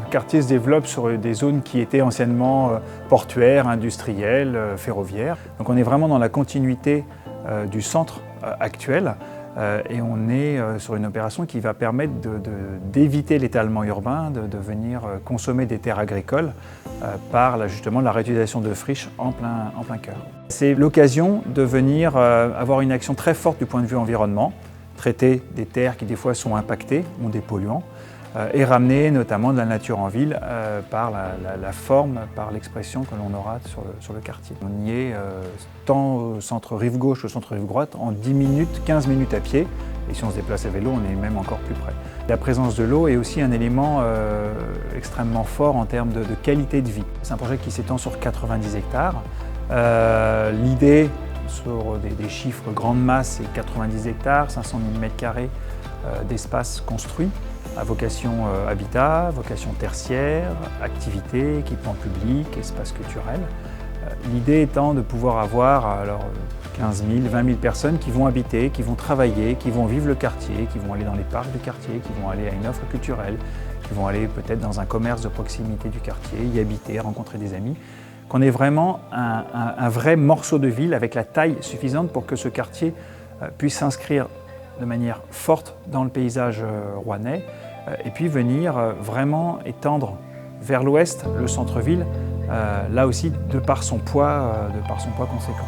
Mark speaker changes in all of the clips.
Speaker 1: quartier se développe sur des zones qui étaient anciennement portuaires, industrielles, ferroviaires. Donc on est vraiment dans la continuité du centre actuel et on est sur une opération qui va permettre d'éviter l'étalement urbain, de venir consommer des terres agricoles par justement la réutilisation de friches en plein cœur. C'est l'occasion de venir avoir une action très forte du point de vue environnement, traiter des terres qui des fois sont impactées, ont des polluants, et ramener notamment de la nature en ville par la forme, par l'expression que l'on aura sur le quartier. On y est tant au centre rive gauche qu'au centre rive droite en 10 minutes, 15 minutes à pied, et si on se déplace à vélo, on est même encore plus près. La présence de l'eau est aussi un élément extrêmement fort en termes de qualité de vie. C'est un projet qui s'étend sur 90 hectares. L'idée, sur des chiffres grande masse, c'est 90 hectares, 500 000 m² d'espace construit à vocation habitat, vocation tertiaire, activité, équipement public, espace culturel. L'idée étant de pouvoir avoir 15 000, 20 000 personnes qui vont habiter, qui vont travailler, qui vont vivre le quartier, qui vont aller dans les parcs du quartier, qui vont aller à une offre culturelle, qui vont aller peut-être dans un commerce de proximité du quartier, y habiter, rencontrer des amis. Qu'on ait vraiment un vrai morceau de ville avec la taille suffisante pour que ce quartier puisse s'inscrire de manière forte dans le paysage rouennais et puis venir vraiment étendre vers l'ouest le centre-ville, là aussi de par son poids conséquent.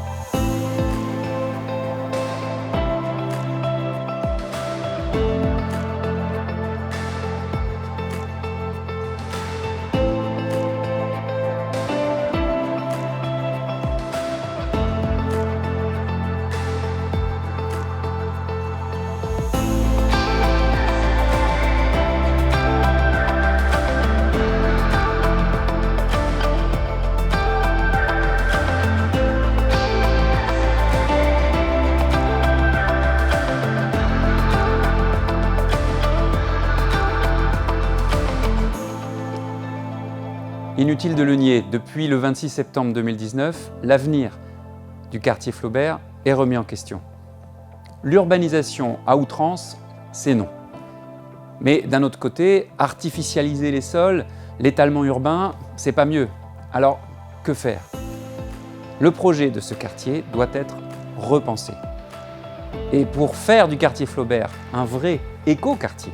Speaker 2: Inutile de le nier, depuis le 26 septembre 2019, l'avenir du quartier Flaubert est remis en question. L'urbanisation à outrance, c'est non. Mais d'un autre côté, artificialiser les sols, l'étalement urbain, c'est pas mieux. Alors, que faire? Le projet de ce quartier doit être repensé. Et pour faire du quartier Flaubert un vrai éco-quartier,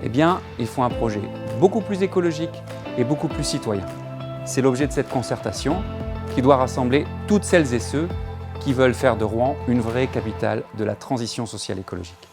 Speaker 2: eh bien, il faut un projet beaucoup plus écologique et beaucoup plus citoyen. C'est l'objet de cette concertation qui doit rassembler toutes celles et ceux qui veulent faire de Rouen une vraie capitale de la transition sociale écologique.